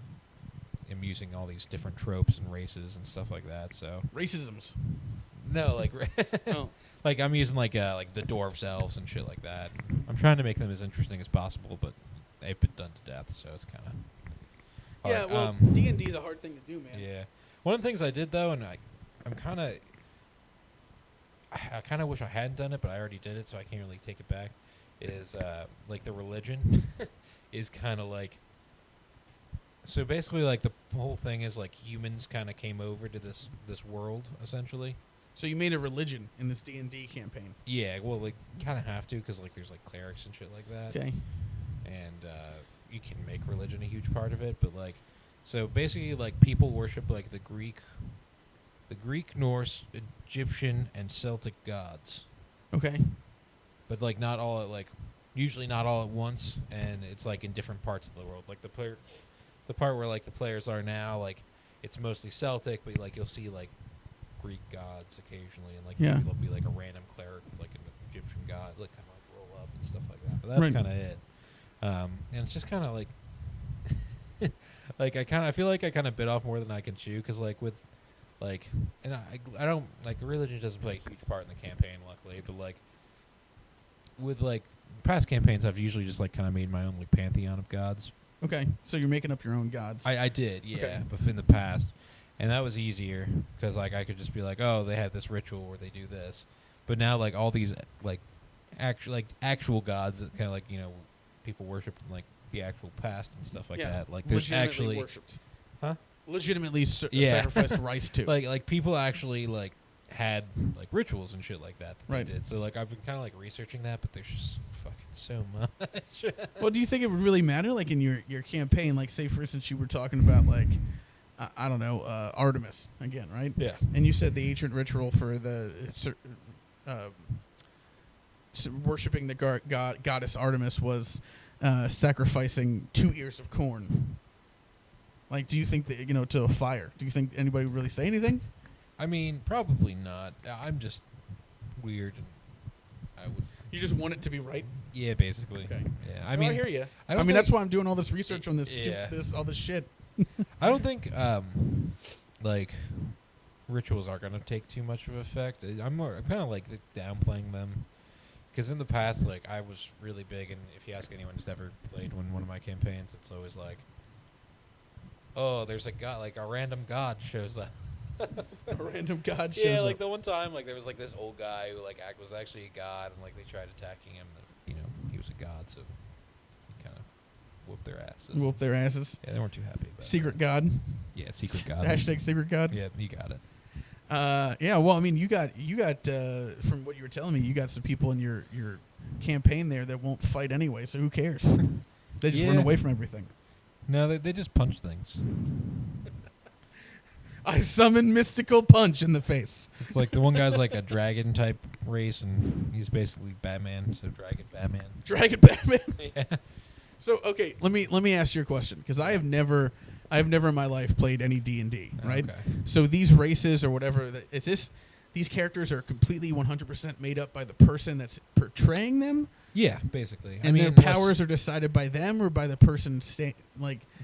[SPEAKER 1] am using all these different tropes and races and stuff like that. So
[SPEAKER 2] racisms.
[SPEAKER 1] No, like like I'm using like the dwarves, elves, and shit like that. I'm trying to make them as interesting as possible, but they've been done to death, so it's kind of hard.
[SPEAKER 2] Yeah. Well, D&D is a hard thing to do, man.
[SPEAKER 1] Yeah. One of the things I did though, and I kind of wish I hadn't done it, but I already did it, so I can't really take it back. Is like the religion is kind of like. So basically, like the whole thing is like humans kind of came over to this world essentially.
[SPEAKER 2] So you made a religion in this D&D campaign.
[SPEAKER 1] Yeah, well, like kind of have to because like there's like clerics and shit like that.
[SPEAKER 2] Okay.
[SPEAKER 1] And you can make religion a huge part of it, but like, so basically, like people worship like the Greek, Norse, Egyptian, and Celtic gods.
[SPEAKER 2] Okay.
[SPEAKER 1] But like not all at usually not all at once, and it's like in different parts of the world. Like the part where like the players are now, like it's mostly Celtic, but like you'll see like Greek gods occasionally, and like maybe there'll be like a random cleric, like an Egyptian god, like kind of like roll up and stuff like that. But that's kind of it. And it's just kind of like, like I feel like I kind of bit off more than I can chew, because like with, like, and I don't like religion doesn't play a huge part in the campaign, luckily, but like with like past campaigns, I've usually just like kind of made my own like pantheon of gods.
[SPEAKER 2] Okay, so you're making up your own gods.
[SPEAKER 1] I did, yeah, but in the past, and that was easier because like I could just be like, oh, they have this ritual where they do this, but now like all these like actual gods that kind of like people worship in like the actual past and stuff like that. Like there's actually
[SPEAKER 2] worshipped.
[SPEAKER 1] Huh?
[SPEAKER 2] Legitimately sacrificed rice to.
[SPEAKER 1] Like people actually like had like rituals and shit like that
[SPEAKER 2] right.
[SPEAKER 1] they did. So like I've been kind of like researching that, but there's just fucking so much.
[SPEAKER 2] Well, do you think it would really matter, like in your campaign? Like, say for instance, you were talking about like I don't know, Artemis again, right?
[SPEAKER 1] Yeah.
[SPEAKER 2] And you said the ancient ritual for the worshiping the goddess Artemis was sacrificing 2 ears of corn. Like, do you think that to a fire? Do you think anybody would really say anything?
[SPEAKER 1] I mean, probably not. I'm just weird, and I would.
[SPEAKER 2] You just want it to be right.
[SPEAKER 1] Yeah, basically.
[SPEAKER 2] Okay.
[SPEAKER 1] Yeah, I mean,
[SPEAKER 2] I hear you.
[SPEAKER 1] I
[SPEAKER 2] mean, that's why I'm doing all this research on this,
[SPEAKER 1] Yeah.
[SPEAKER 2] all this shit.
[SPEAKER 1] I don't think like rituals are gonna take too much of effect. I'm kind of like downplaying them, because in the past, like I was really big, and if you ask anyone who's ever played one of my campaigns, it's always like, oh, there's a god, like a random god shows up.
[SPEAKER 2] A random god shows up.
[SPEAKER 1] Yeah, like the one time, like there was like this old guy who like was actually a god, and like they tried attacking him. He was a god, so he kind of whooped their asses.
[SPEAKER 2] Whooped their asses.
[SPEAKER 1] Yeah, they weren't too happy about
[SPEAKER 2] Secret
[SPEAKER 1] that.
[SPEAKER 2] god.
[SPEAKER 1] Yeah, secret god.
[SPEAKER 2] Hashtag secret god.
[SPEAKER 1] Yeah, you got it.
[SPEAKER 2] Yeah. Well, I mean, you got from what you were telling me, you got some people in your campaign there that won't fight anyway. So who cares? They just run away from everything.
[SPEAKER 1] No, they just punch things.
[SPEAKER 2] I summon mystical punch in the face.
[SPEAKER 1] It's like the one guy's like a dragon type race, and he's basically Batman, so Dragon Batman.
[SPEAKER 2] Dragon Batman.
[SPEAKER 1] Yeah.
[SPEAKER 2] So okay, let me ask you a question, because I have never in my life played any D&D, right?
[SPEAKER 1] Okay.
[SPEAKER 2] So these races or whatever, these characters are completely 100% made up by the person that's portraying them?
[SPEAKER 1] Yeah, basically.
[SPEAKER 2] And their powers are decided by them or by the person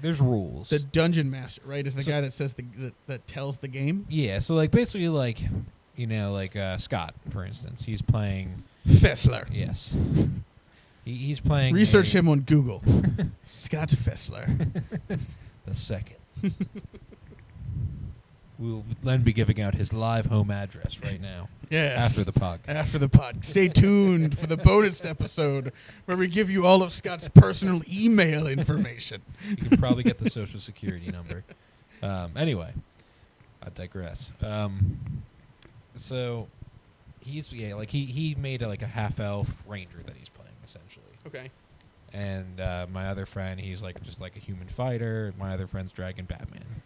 [SPEAKER 1] there's rules.
[SPEAKER 2] The dungeon master, right, is the guy that says that tells the game?
[SPEAKER 1] Yeah, so like basically like Scott, for instance, he's playing
[SPEAKER 2] Fessler.
[SPEAKER 1] Yes. He's playing
[SPEAKER 2] Research him on Google. Scott Fessler.
[SPEAKER 1] The second. We'll then be giving out his live home address right now.
[SPEAKER 2] Yes.
[SPEAKER 1] After the podcast.
[SPEAKER 2] After the pod. Stay tuned for the bonus episode where we give you all of Scott's personal email information.
[SPEAKER 1] You can probably get the social security number. Anyway, I digress. So he made a half-elf ranger that he's playing, essentially.
[SPEAKER 2] Okay.
[SPEAKER 1] And my other friend, he's just like a human fighter. My other friend's Dragon Batman.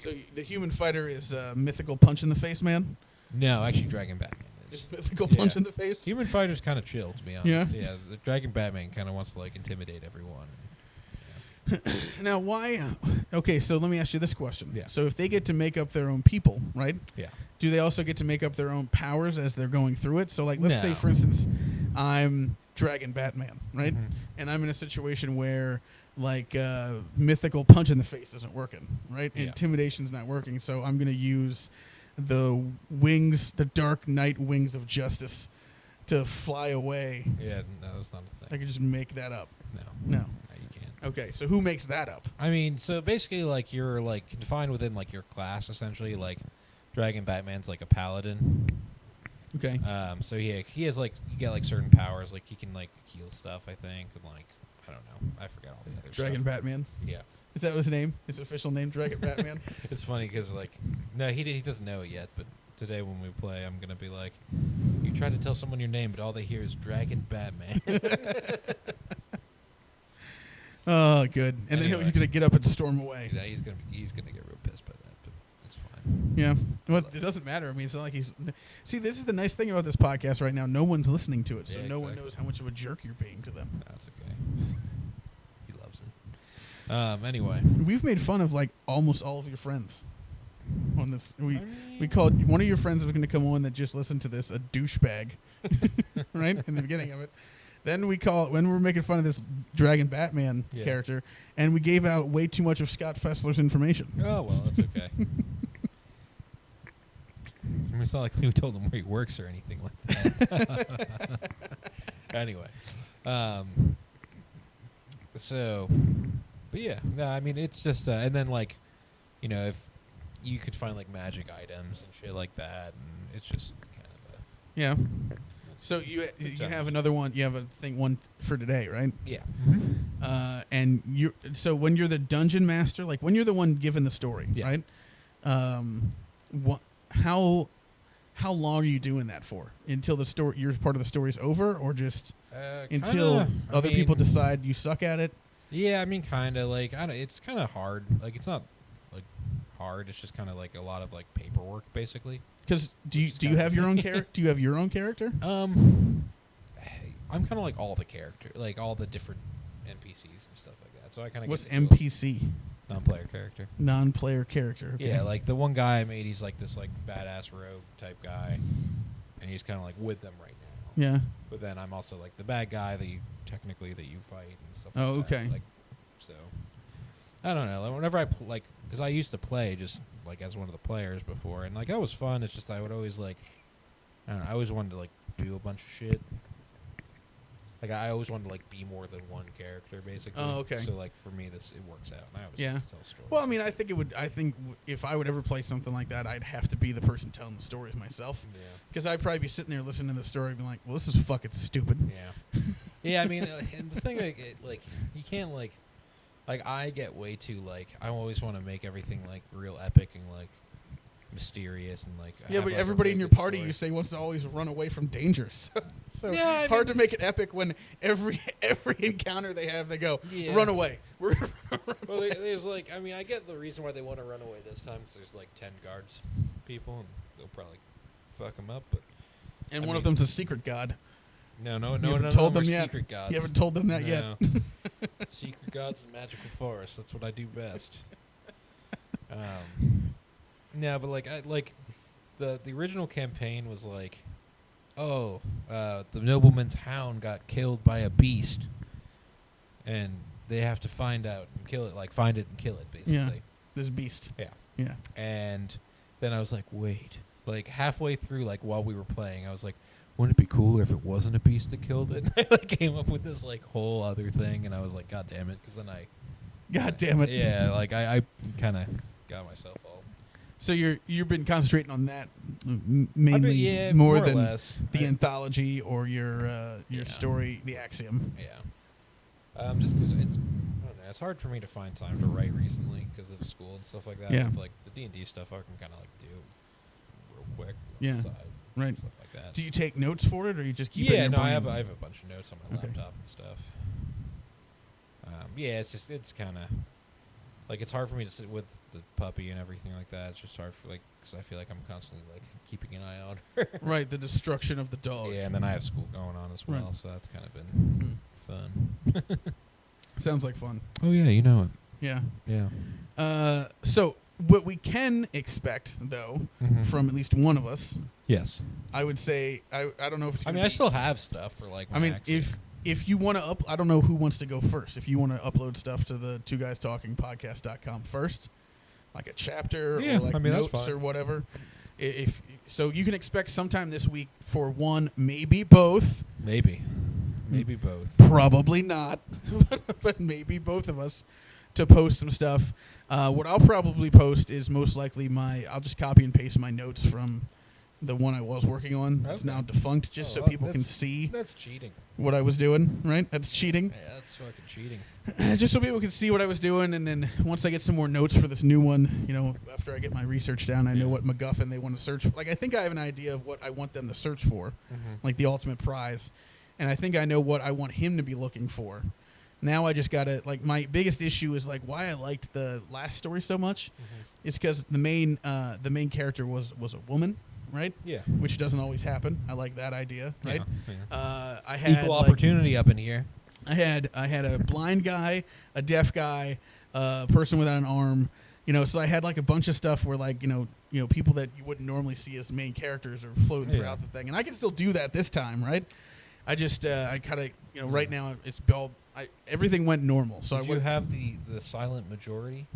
[SPEAKER 2] So the human fighter is mythical punch in the face man?
[SPEAKER 1] No, actually Dragon Batman is.
[SPEAKER 2] Mythical punch in the face?
[SPEAKER 1] Human fighter's kind of chill, to be honest.
[SPEAKER 2] Yeah?
[SPEAKER 1] Yeah, the Dragon Batman kind of wants to intimidate everyone.
[SPEAKER 2] Now, why? Okay, so let me ask you this question.
[SPEAKER 1] Yeah.
[SPEAKER 2] So if they get to make up their own people, right?
[SPEAKER 1] Yeah.
[SPEAKER 2] Do they also get to make up their own powers as they're going through it? So, let's say,
[SPEAKER 1] No.
[SPEAKER 2] for instance, I'm Dragon Batman, right?
[SPEAKER 1] Mhm.
[SPEAKER 2] And I'm in a situation where, mythical punch in the face isn't working, right?
[SPEAKER 1] Yeah.
[SPEAKER 2] Intimidation's not working, so I'm going to use the dark night wings of justice to fly away.
[SPEAKER 1] Yeah, no, that's not a
[SPEAKER 2] I
[SPEAKER 1] thing.
[SPEAKER 2] could just make that up.
[SPEAKER 1] No,
[SPEAKER 2] No.
[SPEAKER 1] you can't.
[SPEAKER 2] Okay, so who makes that up?
[SPEAKER 1] I mean, so basically, you're confined within your class, essentially. Dragon Batman's a paladin.
[SPEAKER 2] Okay.
[SPEAKER 1] So he has you get certain powers, he can heal stuff, I think, and I don't know, I forgot all the other
[SPEAKER 2] Dragon
[SPEAKER 1] stuff.
[SPEAKER 2] Batman.
[SPEAKER 1] Yeah.
[SPEAKER 2] Is that his name? His official name, Dragon Batman?
[SPEAKER 1] It's funny because no, he doesn't know it yet, but today when we play, I'm gonna be you try to tell someone your name, but all they hear is Dragon Batman.
[SPEAKER 2] Oh, good. And
[SPEAKER 1] Anyway.
[SPEAKER 2] then he's gonna get up and storm away.
[SPEAKER 1] Yeah, he's gonna get real pissed by that, but it's fine.
[SPEAKER 2] Yeah. Well, it doesn't matter. I mean, it's not like he's. See, this is the nice thing about this podcast right now. No one's listening to it, so
[SPEAKER 1] Yeah,
[SPEAKER 2] no one
[SPEAKER 1] exactly.
[SPEAKER 2] knows how much of a jerk you're being to them.
[SPEAKER 1] No, it's okay. He loves it. Anyway,
[SPEAKER 2] We've made fun of almost all of your friends on this. We called one of your friends was going to come on that just listened to this a douchebag, right in the beginning of it. Then when we're making fun of this Dragon Batman character, and we gave out way too much of Scott Fessler's information.
[SPEAKER 1] Oh well, that's okay. I mean, it's not like we told him where he works or anything like that. Anyway, but yeah, no, I mean it's just, and then if you could find magic items and shit like that, and it's just kind of
[SPEAKER 2] Yeah. So you have another one. You have one for today, right?
[SPEAKER 1] yeah.
[SPEAKER 2] And so when you're the dungeon master, when you're the one given the story,
[SPEAKER 1] Yeah.
[SPEAKER 2] right? How long are you doing that for? Until the story, your part of the story's over, or just until other people decide you suck at it?
[SPEAKER 1] Yeah, I mean, kind of it's kind of hard. It's not hard. It's just kind of a lot of paperwork, basically.
[SPEAKER 2] Because do you have your own character? Do you have your own character?
[SPEAKER 1] I'm kind of all the character, all the different NPCs and stuff like that. So I kind of
[SPEAKER 2] what's NPC?
[SPEAKER 1] Non-player character.
[SPEAKER 2] Non-player character. Okay.
[SPEAKER 1] Yeah, the one guy I made, he's this badass rogue type guy, and he's kind of with them right now.
[SPEAKER 2] Yeah.
[SPEAKER 1] But then I'm also the bad guy that you fight and stuff.
[SPEAKER 2] Oh,
[SPEAKER 1] like that.
[SPEAKER 2] okay.
[SPEAKER 1] So I don't know. Whenever I because I used to play just as one of the players before, and that was fun. It's just I would always I don't know. I always wanted to do a bunch of shit. I always wanted to be more than one character, basically.
[SPEAKER 2] Oh, okay.
[SPEAKER 1] So for me, it works out. And I always tell stories.
[SPEAKER 2] Well, I mean, I think if I would ever play something like that, I'd have to be the person telling the stories myself.
[SPEAKER 1] Yeah.
[SPEAKER 2] Because I'd probably be sitting there listening to the story, and be like, "Well, this is fucking stupid."
[SPEAKER 1] Yeah. Yeah. I mean, and the thing you can't I get way too I always want to make everything real epic and mysterious and like.
[SPEAKER 2] Yeah,
[SPEAKER 1] have,
[SPEAKER 2] but
[SPEAKER 1] like, a
[SPEAKER 2] everybody
[SPEAKER 1] really
[SPEAKER 2] in your
[SPEAKER 1] good
[SPEAKER 2] party
[SPEAKER 1] story.
[SPEAKER 2] you say wants to always run away from danger. So
[SPEAKER 1] Yeah, I
[SPEAKER 2] hard
[SPEAKER 1] mean-
[SPEAKER 2] to make it epic when every encounter they have, they go,
[SPEAKER 1] Yeah.
[SPEAKER 2] run away. We're
[SPEAKER 1] Well, there's like, I mean, I get the reason why they want to run away this time because there's like 10 guards people and they'll probably fuck them up. But
[SPEAKER 2] and
[SPEAKER 1] I
[SPEAKER 2] one of
[SPEAKER 1] mean-
[SPEAKER 2] them's a secret god.
[SPEAKER 1] no,
[SPEAKER 2] You haven't told them yet.
[SPEAKER 1] Secret gods.
[SPEAKER 2] You haven't told them that yet.
[SPEAKER 1] No. Secret gods and magical forests. That's what I do best. No, but like the original campaign was like, oh, the nobleman's hound got killed by a beast, and they have to find out and kill it. Like find it and kill it, basically.
[SPEAKER 2] Yeah. This beast.
[SPEAKER 1] Yeah.
[SPEAKER 2] Yeah.
[SPEAKER 1] And then I was like, wait. Like halfway through, like while we were playing, I was like, wouldn't it be cooler if it wasn't a beast that killed it? And I like came up with this like whole other thing, and I was like, God damn it, because then
[SPEAKER 2] God damn it.
[SPEAKER 1] yeah, like I kind of got myself all.
[SPEAKER 2] So you've been concentrating on that mainly
[SPEAKER 1] yeah,
[SPEAKER 2] more
[SPEAKER 1] or
[SPEAKER 2] than
[SPEAKER 1] less.
[SPEAKER 2] the anthology or your
[SPEAKER 1] Yeah.
[SPEAKER 2] story, the Axiom.
[SPEAKER 1] Yeah. Just because I don't know, it's hard for me to find time to write recently because of school and stuff like that.
[SPEAKER 2] Yeah.
[SPEAKER 1] Like the D&D stuff, I can kind of like do real quick.
[SPEAKER 2] Yeah.
[SPEAKER 1] Outside,
[SPEAKER 2] Right.
[SPEAKER 1] Stuff like that.
[SPEAKER 2] Do you take notes for it, or you just keep it in
[SPEAKER 1] Yeah,
[SPEAKER 2] your
[SPEAKER 1] no,
[SPEAKER 2] brain?
[SPEAKER 1] I have a bunch of notes on my
[SPEAKER 2] Okay.
[SPEAKER 1] laptop and stuff. Yeah, it's kind of like it's hard for me to sit with the puppy and everything like that. It's just hard for like because I feel like I'm constantly like keeping an eye on her.
[SPEAKER 2] Right, the destruction of the dog.
[SPEAKER 1] Yeah, and then I have school going on as well,
[SPEAKER 2] Right.
[SPEAKER 1] so that's kind of been fun.
[SPEAKER 2] Sounds like fun.
[SPEAKER 1] Oh yeah, you know it.
[SPEAKER 2] Yeah.
[SPEAKER 1] Yeah.
[SPEAKER 2] So what we can expect, though,
[SPEAKER 1] Mhm.
[SPEAKER 2] from at least one of us,
[SPEAKER 1] Yes.
[SPEAKER 2] I would say, I don't know if it's.
[SPEAKER 1] I
[SPEAKER 2] gonna
[SPEAKER 1] mean, I
[SPEAKER 2] be-
[SPEAKER 1] still have stuff for like.
[SPEAKER 2] I mean,
[SPEAKER 1] my accent.
[SPEAKER 2] if you want to I don't know who wants to go first. If you want to upload stuff to the Two Guys Talking Podcast.com first, like a chapter
[SPEAKER 1] Yeah,
[SPEAKER 2] or like
[SPEAKER 1] I mean, that's
[SPEAKER 2] notes
[SPEAKER 1] fine.
[SPEAKER 2] or whatever. If so, you can expect sometime this week for one, maybe both.
[SPEAKER 1] maybe both.
[SPEAKER 2] Probably not, but maybe both of us to post some stuff. What I'll probably post is most likely I'll just copy and paste my notes from the one I was working on. It's
[SPEAKER 1] Okay.
[SPEAKER 2] now defunct, just so
[SPEAKER 1] Oh,
[SPEAKER 2] people can
[SPEAKER 1] that's-
[SPEAKER 2] see
[SPEAKER 1] That's cheating.
[SPEAKER 2] what I was doing, right? That's cheating.
[SPEAKER 1] Yeah, that's fucking cheating.
[SPEAKER 2] Just so people can see what I was doing, and then once I get some more notes for this new one, after I get my research down, I know
[SPEAKER 1] Yeah.
[SPEAKER 2] what MacGuffin they want to search for. Like, I think I have an idea of what I want them to search for, like the ultimate prize, and I think I know what I want him to be looking for. Now I just gotta, like, my biggest issue is like why I liked the last story so much is because the main character was a woman, right?
[SPEAKER 1] Yeah.
[SPEAKER 2] Which doesn't always happen. I like that idea, right?
[SPEAKER 1] Yeah.
[SPEAKER 2] I had
[SPEAKER 1] Equal
[SPEAKER 2] like,
[SPEAKER 1] opportunity up in here.
[SPEAKER 2] I had a blind guy, a deaf guy, a person without an arm. So I had like a bunch of stuff where like people that you wouldn't normally see as main characters are floating
[SPEAKER 1] Yeah.
[SPEAKER 2] throughout the thing, and I can still do that this time, right? I just I kind of right now it's all everything went normal. So
[SPEAKER 1] Did
[SPEAKER 2] I
[SPEAKER 1] you
[SPEAKER 2] went
[SPEAKER 1] have the silent majority?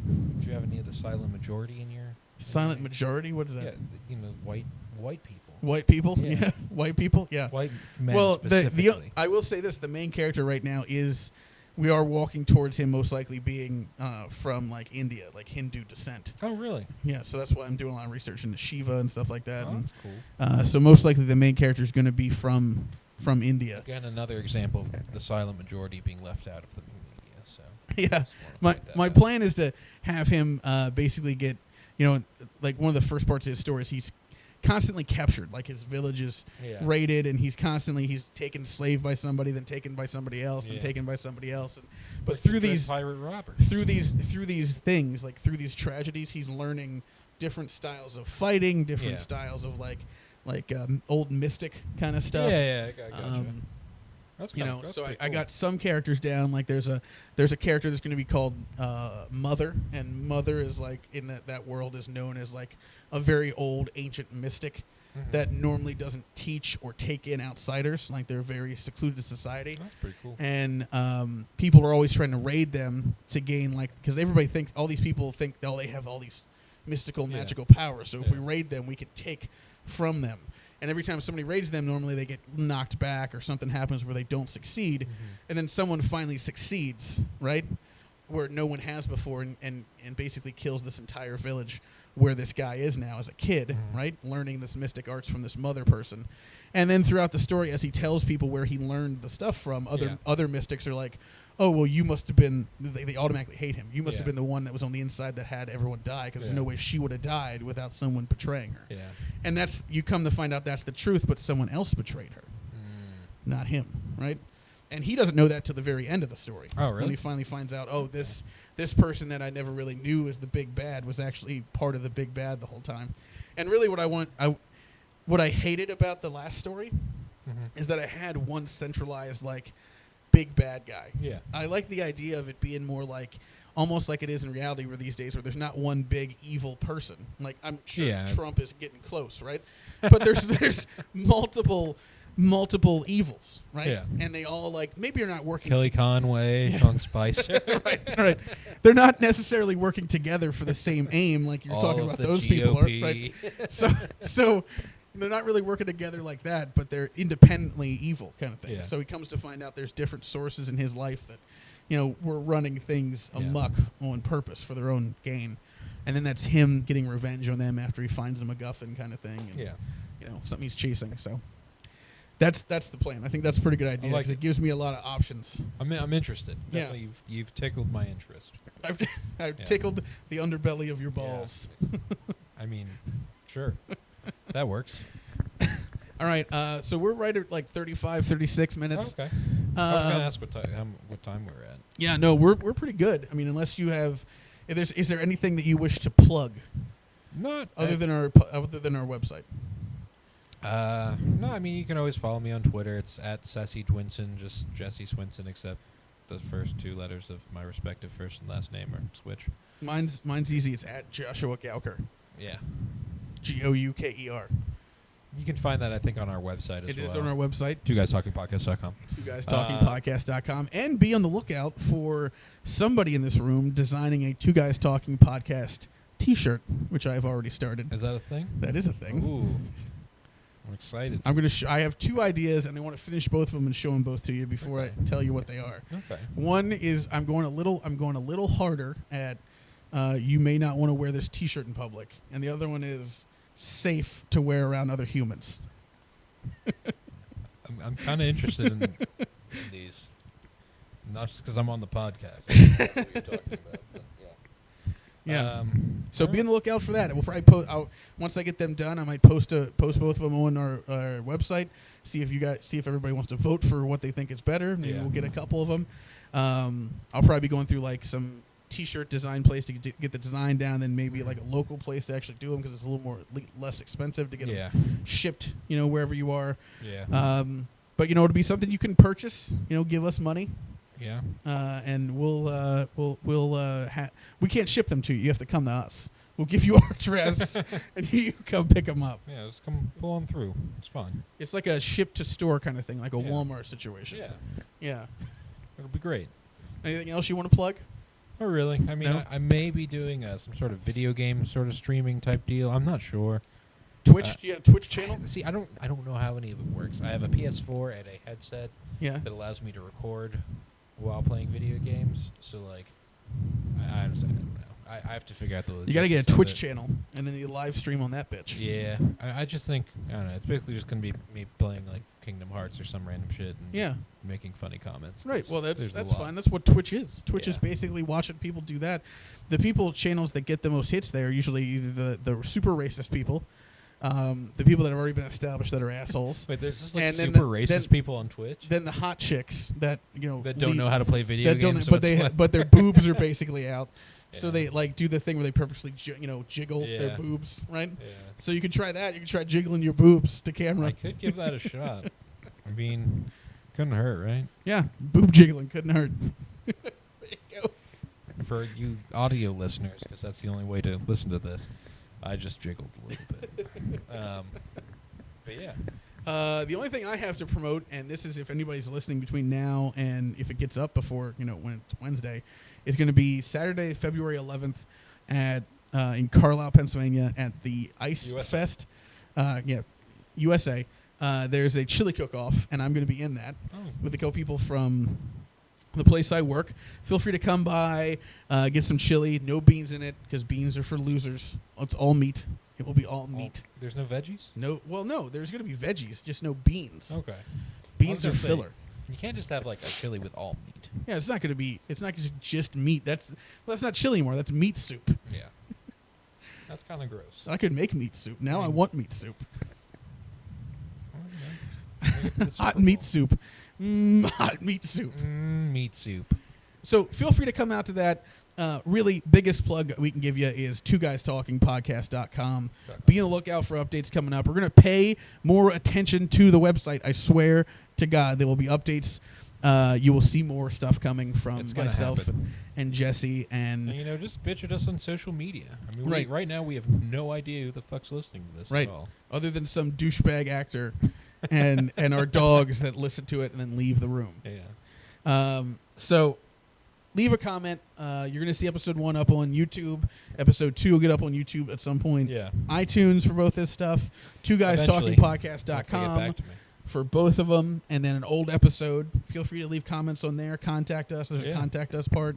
[SPEAKER 1] Did you have any of the silent majority in your
[SPEAKER 2] silent majority. What is that?
[SPEAKER 1] Yeah, white people.
[SPEAKER 2] White people.
[SPEAKER 1] Yeah.
[SPEAKER 2] Yeah, white people. Yeah.
[SPEAKER 1] White men
[SPEAKER 2] Well,
[SPEAKER 1] specifically.
[SPEAKER 2] I will say this: the main character right now is. We are walking towards him most likely being from like India, like Hindu descent.
[SPEAKER 1] Oh, really?
[SPEAKER 2] Yeah, so that's why I'm doing a lot of research into Shiva and stuff like that.
[SPEAKER 1] Oh,
[SPEAKER 2] And,
[SPEAKER 1] that's cool.
[SPEAKER 2] so most likely the main character is going to be from India.
[SPEAKER 1] Again, another example of the silent majority being left out of the media. So
[SPEAKER 2] Yeah,
[SPEAKER 1] just wanna
[SPEAKER 2] my
[SPEAKER 1] point that
[SPEAKER 2] my
[SPEAKER 1] out.
[SPEAKER 2] plan is to have him basically get, like one of the first parts of his story is he's constantly captured, like his village is
[SPEAKER 1] Yeah.
[SPEAKER 2] raided, and he's taken slave by somebody, then taken by somebody else, then
[SPEAKER 1] Yeah.
[SPEAKER 2] taken by somebody else. But
[SPEAKER 1] Like
[SPEAKER 2] through
[SPEAKER 1] the
[SPEAKER 2] these
[SPEAKER 1] pirate robbers.
[SPEAKER 2] through these things, like through these tragedies, he's learning different styles of fighting, different
[SPEAKER 1] Yeah.
[SPEAKER 2] styles of like old mystic kind of stuff.
[SPEAKER 1] Yeah, I gotcha. That's that's
[SPEAKER 2] So
[SPEAKER 1] pretty
[SPEAKER 2] I
[SPEAKER 1] cool.
[SPEAKER 2] got some characters down. Like there's a character that's going to be called Mother, and Mother is like in that world is known as like a very old ancient mystic
[SPEAKER 1] Mhm.
[SPEAKER 2] that normally doesn't teach or take in outsiders. Like they're very secluded to society.
[SPEAKER 1] That's pretty cool.
[SPEAKER 2] And people are always trying to raid them to gain, like, because everybody thinks, all these people think, oh, they have all these mystical,
[SPEAKER 1] Yeah.
[SPEAKER 2] magical powers. So if we
[SPEAKER 1] Yeah.
[SPEAKER 2] raid them, we can take from them. And every time somebody raids them, normally they get knocked back or something happens where they don't succeed. And then someone finally succeeds, right? Where no one has before and basically kills this entire village where this guy is now as a kid, right? Learning this mystic arts from this mother person. And then throughout the story, as he tells people where he learned the stuff from, other mystics are like, oh, well, you must have been, they automatically hate him. You must have been the one that was on the inside that had everyone die, because there's no way she would have died without someone betraying her.
[SPEAKER 1] Yeah.
[SPEAKER 2] And that's, you come to find out that's the truth, but someone else betrayed her, not him, right? And he doesn't know that till the very end of the story.
[SPEAKER 1] Oh, really?
[SPEAKER 2] When he finally finds out, oh, this person that I never really knew as the big bad was actually part of the big bad the whole time. And really what I hated about the last story is that I had one centralized, like, big bad guy.
[SPEAKER 1] Yeah.
[SPEAKER 2] I like the idea of it being more like, almost like it is in reality where these days, where there's not one big evil person. Like, I'm sure Trump is getting close, right? But there's multiple evils, right?
[SPEAKER 1] Yeah.
[SPEAKER 2] And they all, like, maybe you're not working.
[SPEAKER 1] Kelly Conway, Sean Spicer.
[SPEAKER 2] right. They're not necessarily working together for the same aim, like you're talking about those
[SPEAKER 1] GOP.
[SPEAKER 2] people are, right? So they're not really working together like that, but they're independently evil kind of thing.
[SPEAKER 1] Yeah.
[SPEAKER 2] So he comes to find out there's different sources in his life that, were running things amok on purpose for their own gain. And then that's him getting revenge on them after he finds a MacGuffin kind of thing. And, something he's chasing. So that's the plan. I think that's a pretty good idea, because it gives me a lot of options.
[SPEAKER 1] I'm interested. Definitely, you've tickled my interest.
[SPEAKER 2] I've tickled the underbelly of your balls.
[SPEAKER 1] Yeah. I mean, sure. That works.
[SPEAKER 2] All right, so we're right at like 35, 36 minutes.
[SPEAKER 1] Okay. I was going to ask what time we're at.
[SPEAKER 2] Yeah, no, we're pretty good. I mean, unless you have, is there anything that you wish to plug?
[SPEAKER 1] Not
[SPEAKER 2] other than our website.
[SPEAKER 1] No, I mean, you can always follow me on Twitter. It's at Sassy Twinson, just Jesse Swinson, except the first two letters of my respective first and last name are switch.
[SPEAKER 2] Mine's easy. It's at Joshua Gauker.
[SPEAKER 1] Yeah.
[SPEAKER 2] Gouker.
[SPEAKER 1] You can find that, I think, on our website as well.
[SPEAKER 2] It is on our website.
[SPEAKER 1] TwoGuysTalkingPodcast.com.
[SPEAKER 2] TwoGuysTalkingPodcast.com. And be on the lookout for somebody in this room designing a Two Guys Talking Podcast T-shirt, which I have already started.
[SPEAKER 1] Is that a thing?
[SPEAKER 2] That is a thing.
[SPEAKER 1] Ooh. I'm excited.
[SPEAKER 2] I'm going to. I have two ideas, and I want to finish both of them and show them both to you before I tell you what they are.
[SPEAKER 1] Okay.
[SPEAKER 2] One is I'm going a little harder at. You may not want to wear this T-shirt in public, and the other one is safe to wear around other humans.
[SPEAKER 1] I'm kind of interested in these, not just because I'm on the podcast. What you're talking about, but
[SPEAKER 2] yeah. So be on the lookout for that. We'll probably once I get them done, I might post both of them on our website. See if everybody wants to vote for what they think is better. Maybe we'll get a couple of them. I'll probably be going through like some T-shirt design place to get the design down, then maybe like a local place to actually do them, because it's a little less expensive to get them shipped, wherever you are.
[SPEAKER 1] Yeah.
[SPEAKER 2] But it'll be something you can purchase. Give us money.
[SPEAKER 1] Yeah.
[SPEAKER 2] And we can't ship them to you. You have to come to us. We'll give you our address, and you come pick them up.
[SPEAKER 1] Yeah, just come pull on through. It's fine.
[SPEAKER 2] It's like a ship to store kind of thing, like a Walmart situation.
[SPEAKER 1] Yeah.
[SPEAKER 2] Yeah.
[SPEAKER 1] It'll be great.
[SPEAKER 2] Anything else you want to plug?
[SPEAKER 1] Not really. I mean,
[SPEAKER 2] No?
[SPEAKER 1] I may be doing some sort of video game sort of streaming type deal. I'm not sure.
[SPEAKER 2] Twitch? Do you have a Twitch channel?
[SPEAKER 1] See, I don't know how any of it works. I have a PS4 and a headset that allows me to record while playing video games. So, like, I don't know. I have to figure out the logistics.
[SPEAKER 2] You got to get a Twitch channel, and then you live stream on that bitch.
[SPEAKER 1] Yeah. I just think, I don't know, it's basically just going to be me playing, like, Kingdom Hearts or some random shit and making funny comments.
[SPEAKER 2] Right. Well, that's fine. That's what Twitch is. Twitch is basically watching people do that. The channels that get the most hits there are usually either the super racist people, the people that have already been established that are assholes.
[SPEAKER 1] Wait, there's just like super racist people on Twitch?
[SPEAKER 2] Then the hot chicks that,
[SPEAKER 1] that don't know how to play video games.
[SPEAKER 2] But their boobs are basically out. Yeah. So they like do the thing where they purposely jiggle their boobs, right? Yeah. So you could try that. You could try jiggling your boobs to camera.
[SPEAKER 1] I could give that a shot. I mean, couldn't hurt, right?
[SPEAKER 2] Yeah, boob jiggling couldn't hurt. There you go.
[SPEAKER 1] For you audio listeners, because that's the only way to listen to this, I just jiggled a little bit. But yeah.
[SPEAKER 2] The only thing I have to promote, and this is if anybody's listening between now and if it gets up before when it's Wednesday, is going to be Saturday, February 11th at in Carlisle, Pennsylvania at the Ice Fest. USA. There's a chili cook-off, and I'm going to be in that with a couple people from the place I work. Feel free to come by, get some chili. No beans in it because beans are for losers. It's all meat. It will be all meat.
[SPEAKER 1] There's no veggies?
[SPEAKER 2] No, well, no. There's going to be veggies, just no beans.
[SPEAKER 1] Okay.
[SPEAKER 2] Beans are filler.
[SPEAKER 1] You can't just have like a chili with all meat.
[SPEAKER 2] Yeah, it's not going to be. It's not just meat. That's not chili anymore. That's meat soup.
[SPEAKER 1] Yeah. That's kind of gross.
[SPEAKER 2] I could make meat soup. Now I want meat soup. Hot meat soup. Hot meat soup.
[SPEAKER 1] Meat soup.
[SPEAKER 2] So feel free to come out to that. Really, biggest plug we can give you is twoguystalkingpodcast.com. Be on the lookout for updates coming up. We're going to pay more attention to the website. I swear to God, there will be updates. You will see more stuff coming from myself and Jesse. And
[SPEAKER 1] just bitch at us on social media. I mean, right now we have no idea who the fuck's listening to this at all.
[SPEAKER 2] Other than some douchebag actor and our dogs that listen to it and then leave the room.
[SPEAKER 1] Yeah.
[SPEAKER 2] So leave a comment. You're going to see episode 1 up on YouTube. Episode 2 will get up on YouTube at some point.
[SPEAKER 1] Yeah.
[SPEAKER 2] iTunes for both this stuff. twoguystalkingpodcast.com for both of them. And then an old episode. Feel free to leave comments on there. Contact us. There's a contact us part.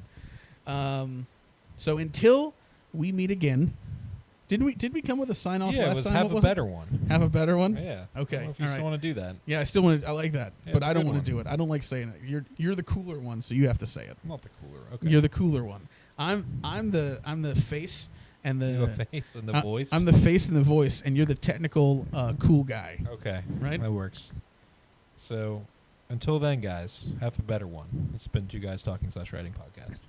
[SPEAKER 2] So until we meet again. Did we come with a sign off last time?
[SPEAKER 1] Have a better one.
[SPEAKER 2] Have a better one?
[SPEAKER 1] Yeah.
[SPEAKER 2] Okay.
[SPEAKER 1] I don't know if you still want to do that.
[SPEAKER 2] Yeah, I still want to. I like that,
[SPEAKER 1] Yeah,
[SPEAKER 2] but
[SPEAKER 1] it's
[SPEAKER 2] I
[SPEAKER 1] a
[SPEAKER 2] don't
[SPEAKER 1] good
[SPEAKER 2] want to
[SPEAKER 1] one.
[SPEAKER 2] do it. I don't like saying it. You're the cooler one, so you have to say it.
[SPEAKER 1] I'm not the cooler. Okay.
[SPEAKER 2] You're the cooler one. I'm the face and
[SPEAKER 1] You're the face and the voice.
[SPEAKER 2] I'm the face and the voice, and you're the technical cool guy.
[SPEAKER 1] Okay.
[SPEAKER 2] Right?
[SPEAKER 1] That works. So until then, guys, have a better one. It's been Two Guys Talking /Writing Podcast.